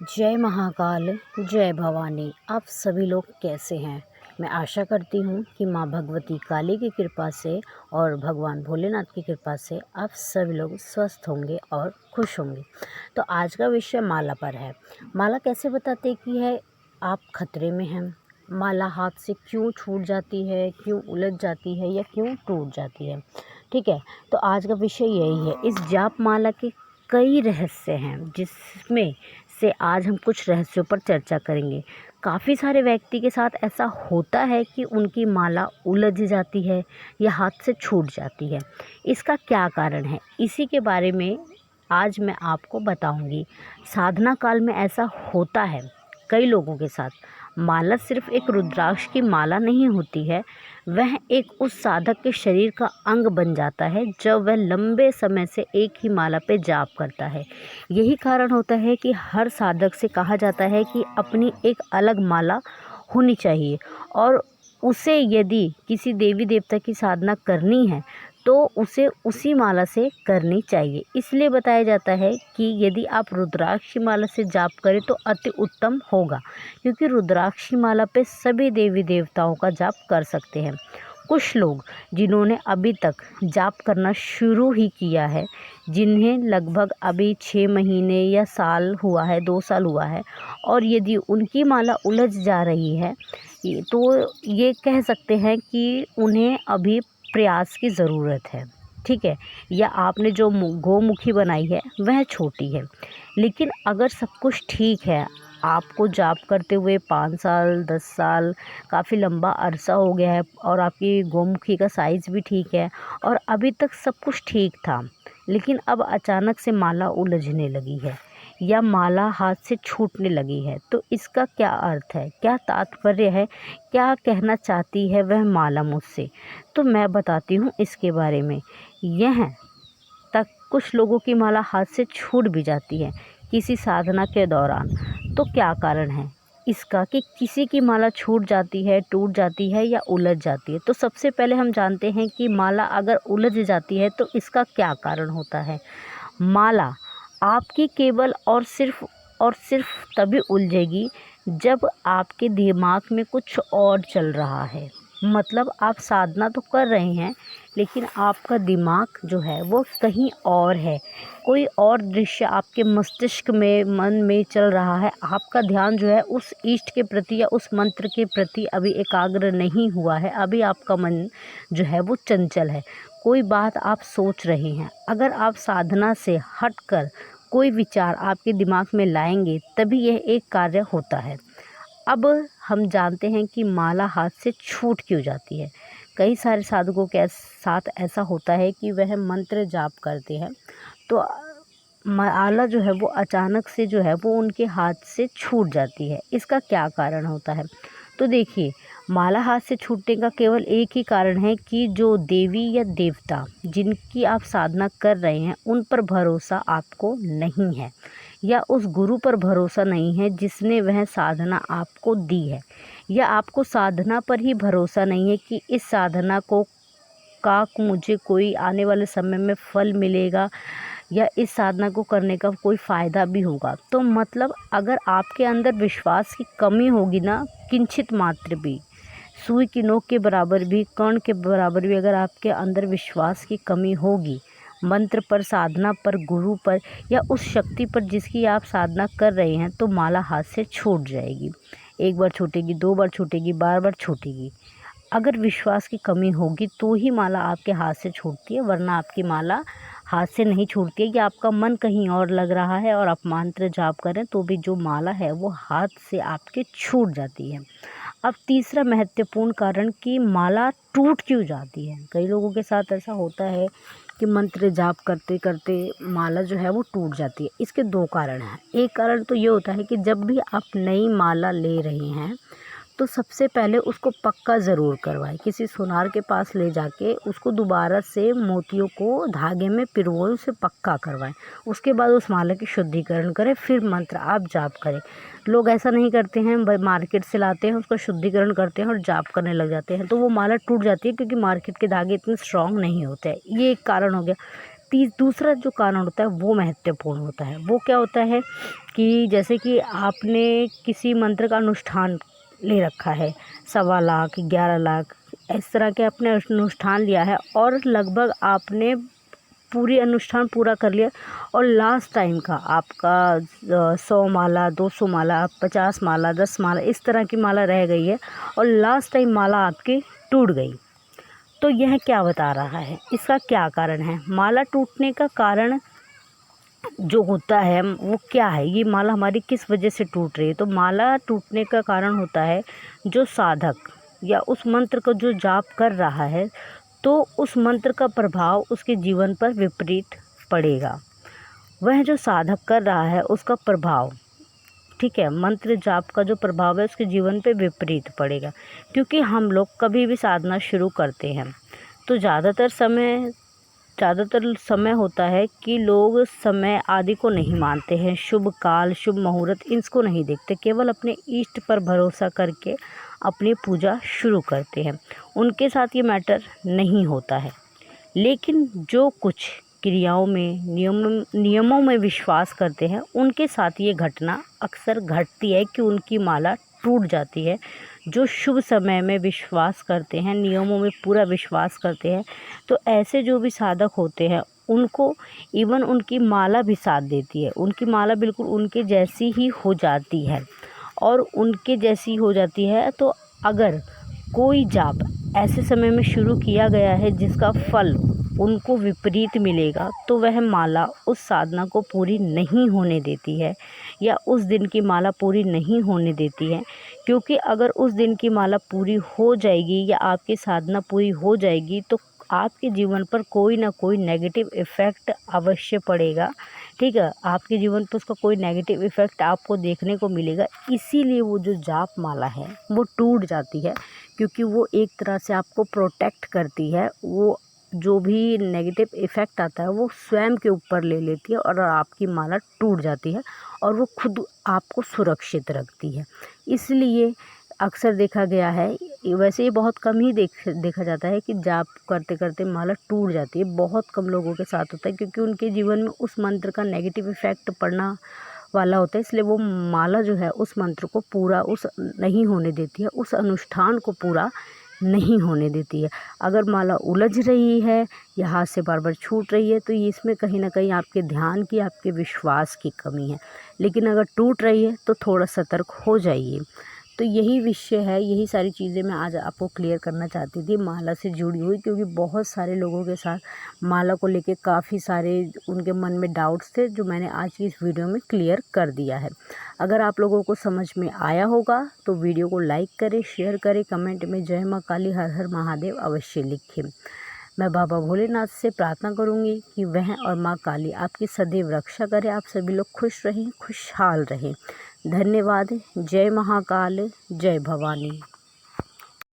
जय महाकाल, जय भवानी। आप सभी लोग कैसे हैं? मैं आशा करती हूँ कि माँ भगवती काली की कृपा से और भगवान भोलेनाथ की कृपा से आप सभी लोग स्वस्थ होंगे और खुश होंगे। तो आज का विषय माला पर है। माला कैसे बताते कि है आप खतरे में हैं? माला हाथ से क्यों छूट जाती है, क्यों उलझ जाती है या क्यों टूट जाती है? ठीक है, तो आज का विषय यही है। इस जाप माला के कई रहस्य हैं जिसमें से आज हम कुछ रहस्यों पर चर्चा करेंगे। काफ़ी सारे व्यक्ति के साथ ऐसा होता है कि उनकी माला उलझ जाती है या हाथ से छूट जाती है। इसका क्या कारण है, इसी के बारे में आज मैं आपको बताऊंगी। साधना काल में ऐसा होता है कई लोगों के साथ। माला सिर्फ एक रुद्राक्ष की माला नहीं होती है, वह एक उस साधक के शरीर का अंग बन जाता है जब वह लंबे समय से एक ही माला पे जाप करता है। यही कारण होता है कि हर साधक से कहा जाता है कि अपनी एक अलग माला होनी चाहिए और उसे यदि किसी देवी देवता की साधना करनी है तो उसे उसी माला से करनी चाहिए। इसलिए बताया जाता है कि यदि आप रुद्राक्ष की माला से जाप करें तो अति उत्तम होगा, क्योंकि रुद्राक्ष की माला पे सभी देवी देवताओं का जाप कर सकते हैं। कुछ लोग जिन्होंने अभी तक जाप करना शुरू ही किया है, जिन्हें लगभग अभी 6 महीने या साल हुआ है, 2 साल हुआ है, और यदि उनकी माला उलझ जा रही है तो ये कह सकते हैं कि उन्हें अभी प्रयास की ज़रूरत है। ठीक है, या आपने जो गोमुखी बनाई है वह छोटी है। लेकिन अगर सब कुछ ठीक है, आपको जाप करते हुए 5 साल 10 साल काफ़ी लंबा अरसा हो गया है और आपकी गोमुखी का साइज़ भी ठीक है और अभी तक सब कुछ ठीक था, लेकिन अब अचानक से माला उलझने लगी है या माला हाथ से छूटने लगी है, तो इसका क्या अर्थ है, क्या तात्पर्य है, क्या कहना चाहती है वह माला मुझसे? तो मैं बताती हूँ इसके बारे में। यह तक कुछ लोगों की माला हाथ से छूट भी जाती है किसी साधना के दौरान। तो क्या कारण है इसका कि किसी की माला छूट जाती है, टूट जाती है या उलझ जाती है? तो सबसे पहले हम जानते हैं कि माला अगर उलझ जाती है तो इसका क्या कारण होता है। माला आपकी केवल और सिर्फ तभी उलझेगी जब आपके दिमाग में कुछ और चल रहा है। मतलब आप साधना तो कर रहे हैं, लेकिन आपका दिमाग जो है वो कहीं और है, कोई और दृश्य आपके मस्तिष्क में, मन में चल रहा है। आपका ध्यान जो है उस इष्ट के प्रति या उस मंत्र के प्रति अभी एकाग्र नहीं हुआ है। अभी आपका मन जो है वो चंचल है, कोई बात आप सोच रहे हैं। अगर आप साधना से हटकर कोई विचार आपके दिमाग में लाएंगे तभी यह एक कार्य होता है। अब हम जानते हैं कि माला हाथ से छूट क्यों जाती है। कई सारे साधकों के साथ ऐसा होता है कि वह मंत्र जाप करते हैं तो माला जो है वो अचानक से जो है वो उनके हाथ से छूट जाती है। इसका क्या कारण होता है? तो देखिए, माला हाथ से छूटने का केवल एक ही कारण है कि जो देवी या देवता जिनकी आप साधना कर रहे हैं उन पर भरोसा आपको नहीं है, या उस गुरु पर भरोसा नहीं है जिसने वह साधना आपको दी है, या आपको साधना पर ही भरोसा नहीं है कि इस साधना का मुझे कोई आने वाले समय में फल मिलेगा या इस साधना को करने का कोई फ़ायदा भी होगा। तो मतलब अगर आपके अंदर विश्वास की कमी होगी ना, किंचित मात्र भी, सुई की नोक के बराबर भी, कण के बराबर भी अगर आपके अंदर विश्वास की कमी होगी मंत्र पर, साधना पर, गुरु पर या उस शक्ति पर जिसकी आप साधना कर रहे हैं, तो माला हाथ से छूट जाएगी। एक बार छूटेगी, 2 बार छूटेगी, बार बार छूटेगी। अगर विश्वास की कमी होगी तो ही माला आपके हाथ से छूटती है, वरना आपकी माला हाथ से नहीं छूटती है। कि आपका मन कहीं और लग रहा है और आप मंत्र जाप करें तो भी जो माला है वो हाथ से आपके छूट जाती है। अब तीसरा महत्वपूर्ण कारण कि माला टूट क्यों जाती है। कई लोगों के साथ ऐसा होता है कि मंत्र जाप करते करते माला जो है वो टूट जाती है। इसके 2 कारण हैं। एक कारण तो ये होता है कि जब भी आप नई माला ले रहे हैं तो सबसे पहले उसको पक्का ज़रूर करवाएं। किसी सुनार के पास ले जाके उसको दोबारा से मोतियों को धागे में पिरोएं, उसे पक्का करवाएं। उसके बाद उस माला की शुद्धिकरण करें, फिर मंत्र आप जाप करें। लोग ऐसा नहीं करते हैं, मार्केट से लाते हैं, उसका शुद्धिकरण करते हैं और जाप करने लग जाते हैं, तो वो माला टूट जाती है क्योंकि मार्केट के धागे इतने स्ट्रॉन्ग नहीं होते हैं। ये एक कारण हो गया। दूसरा जो कारण होता है वो महत्वपूर्ण होता है। वो क्या होता है कि जैसे कि आपने किसी मंत्र का अनुष्ठान ले रखा है, 1.25 लाख 11 लाख इस तरह के आपने अनुष्ठान लिया है और लगभग आपने पूरी अनुष्ठान पूरा कर लिया और लास्ट टाइम का आपका 100 माला 200 माला 50 माला 10 माला इस तरह की माला रह गई है और लास्ट टाइम माला आपकी टूट गई। तो यह क्या बता रहा है, इसका क्या कारण है? माला टूटने का कारण जो होता है वो क्या है, ये माला हमारी किस वजह से टूट रही है? तो माला टूटने का कारण होता है जो साधक या उस मंत्र को जो जाप कर रहा है तो उस मंत्र का प्रभाव उसके जीवन पर विपरीत पड़ेगा। वह जो साधक कर रहा है उसका प्रभाव, ठीक है, मंत्र जाप का जो प्रभाव है उसके जीवन पे विपरीत पड़ेगा। क्योंकि हम लोग कभी भी साधना शुरू करते हैं तो ज़्यादातर समय होता है कि लोग समय आदि को नहीं मानते हैं, शुभ काल शुभ मुहूर्त इसको नहीं देखते, केवल अपने इष्ट पर भरोसा करके अपनी पूजा शुरू करते हैं। उनके साथ ये मैटर नहीं होता है। लेकिन जो कुछ क्रियाओं में नियमों में विश्वास करते हैं उनके साथ ये घटना अक्सर घटती है कि उनकी माला टूट जाती है। जो शुभ समय में विश्वास करते हैं, नियमों में पूरा विश्वास करते हैं, तो ऐसे जो भी साधक होते हैं उनको इवन उनकी माला भी साथ देती है। उनकी माला बिल्कुल उनके जैसी ही हो जाती है और उनके जैसी हो जाती है। तो अगर कोई जाप ऐसे समय में शुरू किया गया है जिसका फल उनको विपरीत मिलेगा तो वह माला उस साधना को पूरी नहीं होने देती है या उस दिन की माला पूरी नहीं होने देती है। क्योंकि अगर उस दिन की माला पूरी हो जाएगी या आपकी साधना पूरी हो जाएगी तो आपके जीवन पर कोई ना कोई नेगेटिव इफ़ेक्ट अवश्य पड़ेगा, ठीक है, आपके जीवन पर उसका कोई नेगेटिव इफ़ेक्ट आपको देखने को मिलेगा। इसीलिए वो जो जाप माला है वो टूट जाती है, क्योंकि वो एक तरह से आपको प्रोटेक्ट करती है। वो जो भी नेगेटिव इफ़ेक्ट आता है वो स्वयं के ऊपर ले लेती है और आपकी माला टूट जाती है और वो खुद आपको सुरक्षित रखती है। इसलिए अक्सर देखा गया है, वैसे ये बहुत कम ही देखा जाता है कि जाप करते करते माला टूट जाती है। बहुत कम लोगों के साथ होता है क्योंकि उनके जीवन में उस मंत्र का नेगेटिव इफ़ेक्ट पड़ना वाला होता है, इसलिए वो माला जो है उस मंत्र को पूरा उस नहीं होने देती है, उस अनुष्ठान को पूरा नहीं होने देती है। अगर माला उलझ रही है या हाथ से बार बार छूट रही है तो ये इसमें कहीं ना कहीं आपके ध्यान की, आपके विश्वास की कमी है। लेकिन अगर टूट रही है तो थोड़ा सतर्क हो जाइए। तो यही विषय है, यही सारी चीज़ें मैं आज आपको क्लियर करना चाहती थी माला से जुड़ी हुई, क्योंकि बहुत सारे लोगों के साथ माला को लेके काफ़ी सारे उनके मन में डाउट्स थे जो मैंने आज की इस वीडियो में क्लियर कर दिया है। अगर आप लोगों को समझ में आया होगा तो वीडियो को लाइक करें, शेयर करें, कमेंट में जय माँ काली हर हर महादेव अवश्य लिखें। मैं बाबा भोलेनाथ से प्रार्थना करूंगी कि वह और माँ काली आपकी सदैव रक्षा करें, आप सभी लोग खुश रहें, खुशहाल रहें। धन्यवाद। जय महाकाल, जय भवानी।